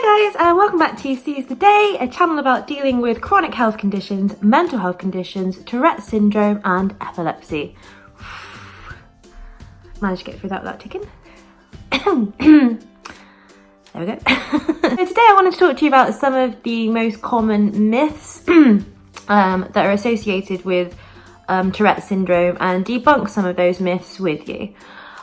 Hi guys, and welcome back to Seize the Day, a channel about dealing with chronic health conditions, mental health conditions, Tourette syndrome and epilepsy. Managed to get through that without ticking. There we go. So today I wanted to talk to you about some of the most common myths that are associated with Tourette syndrome and debunk some of those myths with you.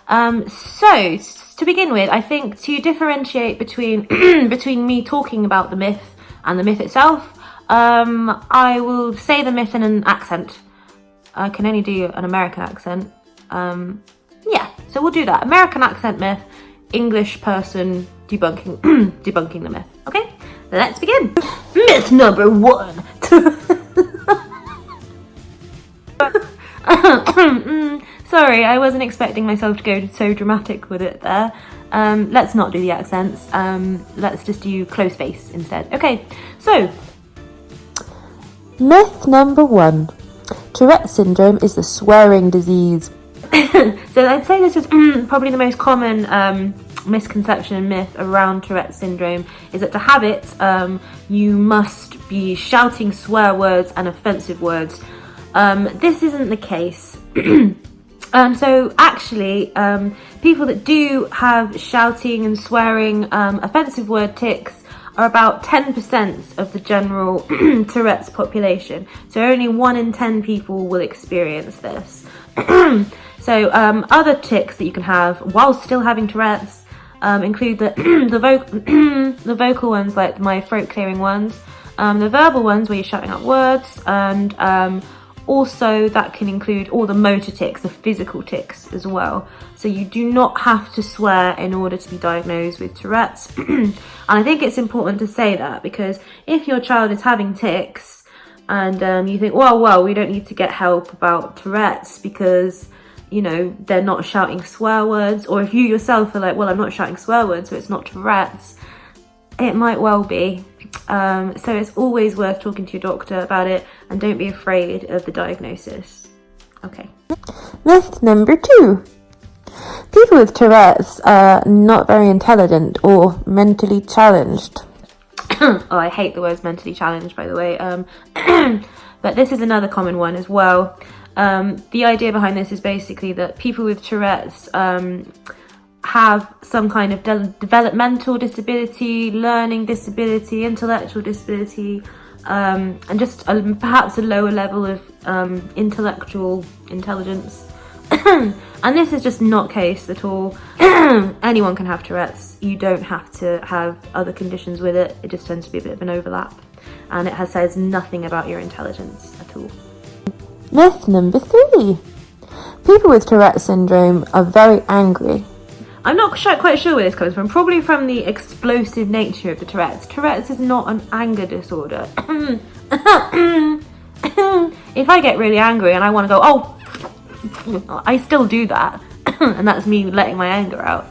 So to begin with, I think to differentiate between between me talking about the myth and the myth itself, I will say the myth in an accent. I can only do an American accent. Yeah, so we'll do that. American accent myth, English person debunking debunking the myth. Okay, let's begin. Myth number 1. Sorry, I wasn't expecting myself to go so dramatic with it there. Let's not do the accents. Let's just do close face instead. Okay, so myth number 1. Tourette syndrome is the swearing disease. So I'd say this is probably the most common misconception and myth around Tourette syndrome, is that to have it, you must be shouting swear words and offensive words. This isn't the case. So actually, people that do have shouting and swearing offensive word tics are about 10% of the general Tourette's population. So only 1 in 10 people will experience this. So other tics that you can have while still having Tourette's include the vocal ones, like my throat clearing ones, the verbal ones where you're shouting out words, and also that can include all the motor tics, the physical tics as well. So you do not have to swear in order to be diagnosed with Tourette's. And I think it's important to say that, because if your child is having tics and you think, well, we don't need to get help about Tourette's because, you know, they're not shouting swear words, or if you yourself are like, well, I'm not shouting swear words, so it's not Tourette's, it might well be. So it's always worth talking to your doctor about it, and don't be afraid of the diagnosis. Okay. Myth number 2. People with Tourette's are not very intelligent or mentally challenged. Oh, I hate the words mentally challenged, by the way. But this is another common one as well. The idea behind this is basically that people with Tourette's have some kind of developmental disability, learning disability, intellectual disability, and just perhaps a lower level of intellectual intelligence. And this is just not the case at all. Anyone can have Tourette's. You don't have to have other conditions with it. It just tends to be a bit of an overlap, and it says nothing about your intelligence at all. Myth number 3. People with Tourette syndrome are very angry. I'm not quite sure where this comes from. Probably from the explosive nature of the Tourette's. Tourette's is not an anger disorder. If I get really angry and I want to go, oh, I still do that. And that's me letting my anger out.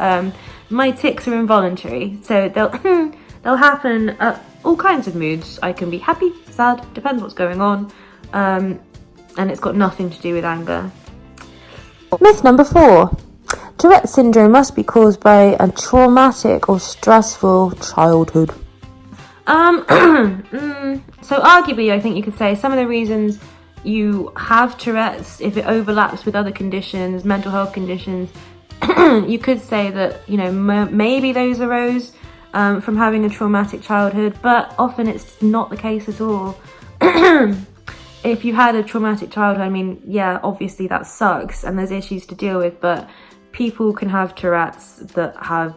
My tics are involuntary, so they'll happen at all kinds of moods. I can be happy, sad, depends what's going on. And it's got nothing to do with anger. Myth number 4. Tourette syndrome must be caused by a traumatic or stressful childhood. So arguably, I think you could say some of the reasons you have Tourette's, if it overlaps with other conditions, mental health conditions, you could say that, you know, maybe those arose from having a traumatic childhood, but often it's not the case at all. If you had a traumatic childhood, I mean, yeah, obviously that sucks and there's issues to deal with, but people can have Tourette's that have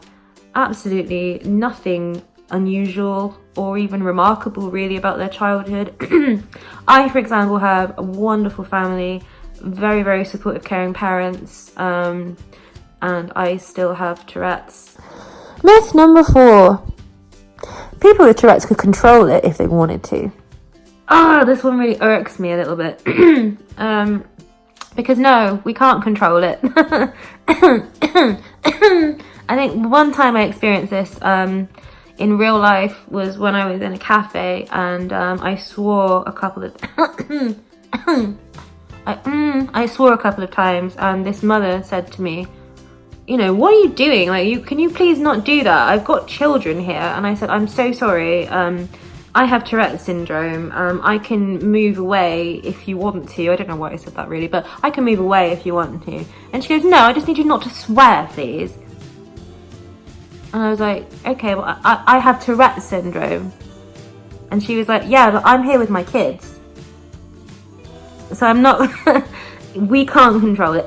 absolutely nothing unusual or even remarkable really about their childhood. I, for example, have a wonderful family, very, very supportive, caring parents, and I still have Tourette's. Myth number 4. People with Tourette's could control it if they wanted to. This one really irks me a little bit. Because no, we can't control it. I think one time I experienced this in real life was when I was in a cafe, and I swore a couple of I swore a couple of times, and this mother said to me, you know, what are you doing? Like, can you please not do that? I've got children here. And I said, I'm so sorry. I have Tourette syndrome. I can move away if you want to. I don't know why I said that really, but I can move away if you want to. And she goes, no, I just need you not to swear, please. And I was like, okay, well, I have Tourette syndrome. And she was like, yeah, but I'm here with my kids. So I'm not, we can't control it.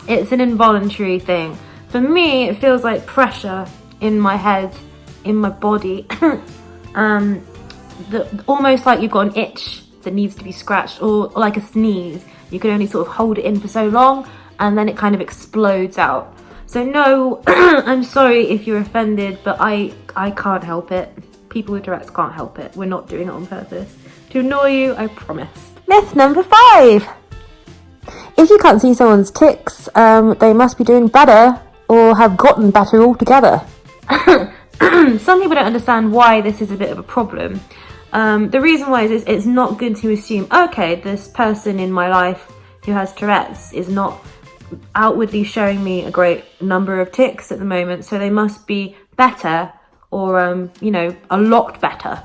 It's an involuntary thing. For me, it feels like pressure in my head, in my body. Almost like you've got an itch that needs to be scratched, or like a sneeze. You can only sort of hold it in for so long and then it kind of explodes out. So no, I'm sorry if you're offended, but I can't help it. People with Tourette's can't help it. We're not doing it on purpose to annoy you, I promise. Myth number 5. If you can't see someone's tics, they must be doing better or have gotten better altogether. Some people don't understand why this is a bit of a problem. The reason why is it's not good to assume, okay, this person in my life who has Tourette's is not outwardly showing me a great number of tics at the moment, so they must be better, or you know, a lot better.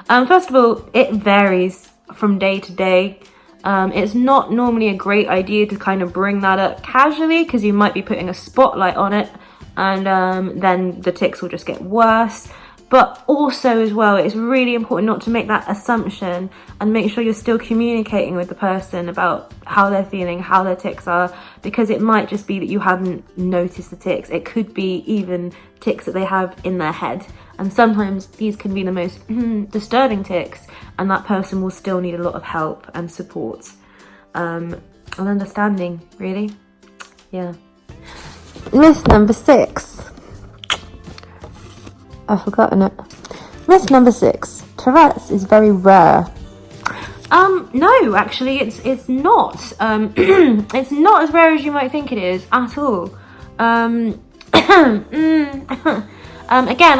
First of all, it varies from day to day. It's not normally a great idea to kind of bring that up casually, because you might be putting a spotlight on it, and then the tics will just get worse. But also as well, it's really important not to make that assumption, and make sure you're still communicating with the person about how they're feeling, how their tics are, because it might just be that you haven't noticed the tics. It could be even tics that they have in their head. And sometimes these can be the most disturbing tics, and that person will still need a lot of help and support and understanding, really. Yeah. Myth number 6. I've forgotten it. Myth number 6. Tourette's is very rare. No, actually, it's not. It's not as rare as you might think it is at all. Again,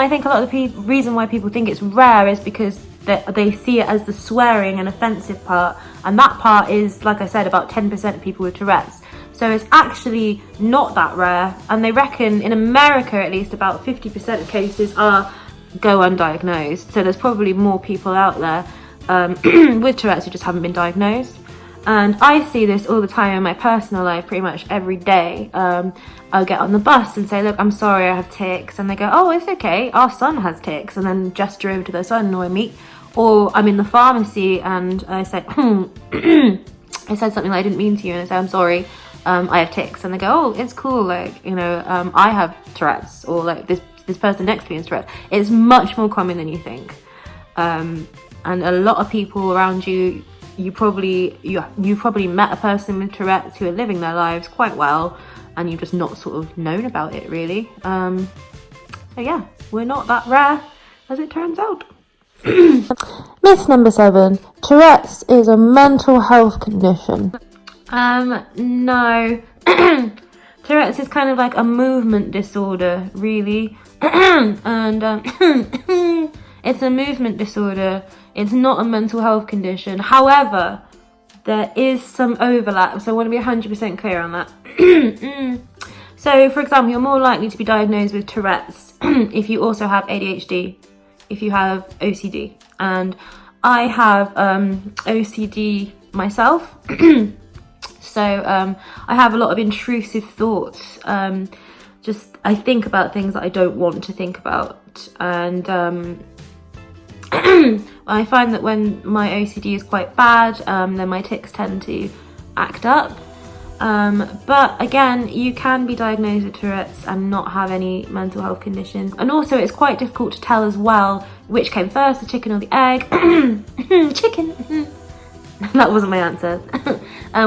I think a lot of the reason why people think it's rare is because they see it as the swearing and offensive part, and that part is, like I said, about 10% of people with Tourette's. So it's actually not that rare, and they reckon in America at least about 50% of cases go undiagnosed. So there's probably more people out there with Tourette's who just haven't been diagnosed. And I see this all the time in my personal life, pretty much every day. I'll get on the bus and say, look, I'm sorry, I have tics. And they go, oh, it's okay, our son has tics. And then gesture over to their son or me. Or I'm in the pharmacy and I say, I said something that I didn't mean to you. And I say, I'm sorry, I have tics. And they go, oh, it's cool, like, you know, I have Tourette's. Or like this person next to me has Tourette's. It's much more common than you think. And a lot of people around you, you probably met a person with Tourette's who are living their lives quite well, and you've just not sort of known about it really. So yeah, we're not that rare as it turns out. Myth number 7. Tourette's is a mental health condition. No. Tourette's is kind of like a movement disorder, really. And it's a movement disorder. It's not a mental health condition. However, there is some overlap, so I want to be 100% clear on that. So, for example, you're more likely to be diagnosed with Tourette's if you also have ADHD, if you have OCD. And I have OCD myself. So I have a lot of intrusive thoughts. I think about things that I don't want to think about. And I find that when my OCD is quite bad, then my tics tend to act up. But again, you can be diagnosed with Tourette's and not have any mental health conditions. And also it's quite difficult to tell as well which came first, the chicken or the egg. Chicken. That wasn't my answer.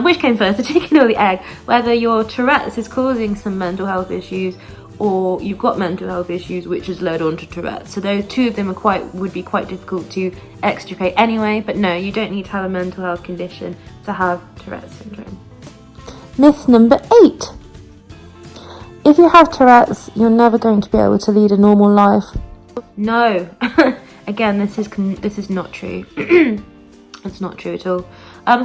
Which came first, the chicken or the egg? Whether your Tourette's is causing some mental health issues, or you've got mental health issues which has led on to Tourette's. So those two of them would be quite difficult to extricate anyway. But no, you don't need to have a mental health condition to have Tourette's syndrome. Myth number 8. If you have Tourette's, you're never going to be able to lead a normal life. No. Again, this is not true. It's not true at all.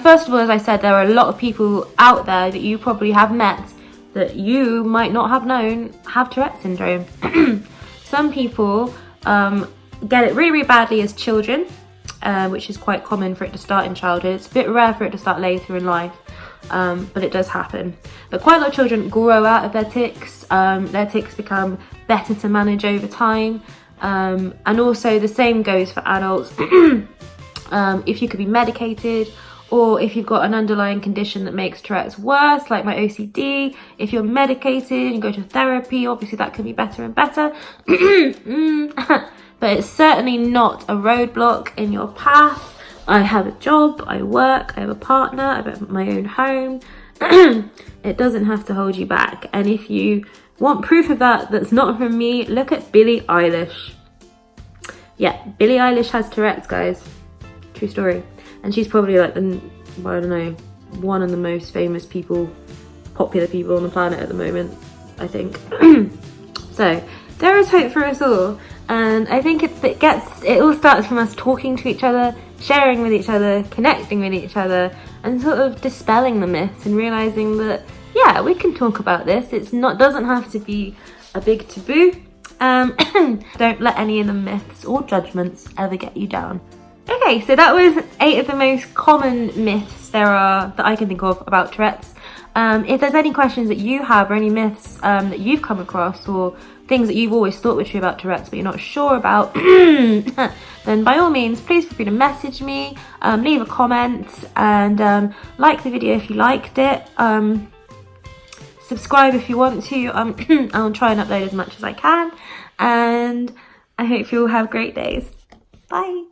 First of all, as I said, there are a lot of people out there that you probably have met that you might not have known have Tourette syndrome. Some people get it really, really badly as children, which is quite common for it to start in childhood. It's a bit rare for it to start later in life, but it does happen. But quite a lot of children grow out of their tics. Their tics become better to manage over time. And also the same goes for adults. If you could be medicated, or if you've got an underlying condition that makes Tourette's worse, like my OCD, if you're medicated and go to therapy, obviously that can be better and better. But it's certainly not a roadblock in your path. I have a job, I work, I have a partner, I have my own home. It doesn't have to hold you back. And if you want proof of that that's not from me, look at Billie Eilish. Yeah, Billie Eilish has Tourette's, guys. True story. And she's probably like I don't know, one of the most famous people, popular people on the planet at the moment, I think. So there is hope for us all. And I think it all starts from us talking to each other, sharing with each other, connecting with each other, and sort of dispelling the myths and realizing that, yeah, we can talk about this. Doesn't have to be a big taboo. Don't let any of the myths or judgments ever get you down. Okay, so that was 8 of the most common myths there are that I can think of about Tourette's. If there's any questions that you have, or any myths that you've come across, or things that you've always thought were true about Tourette's but you're not sure about, then by all means, please feel free to message me, leave a comment, and like the video if you liked it. Subscribe if you want to. I'll try and upload as much as I can, and I hope you all have great days. Bye.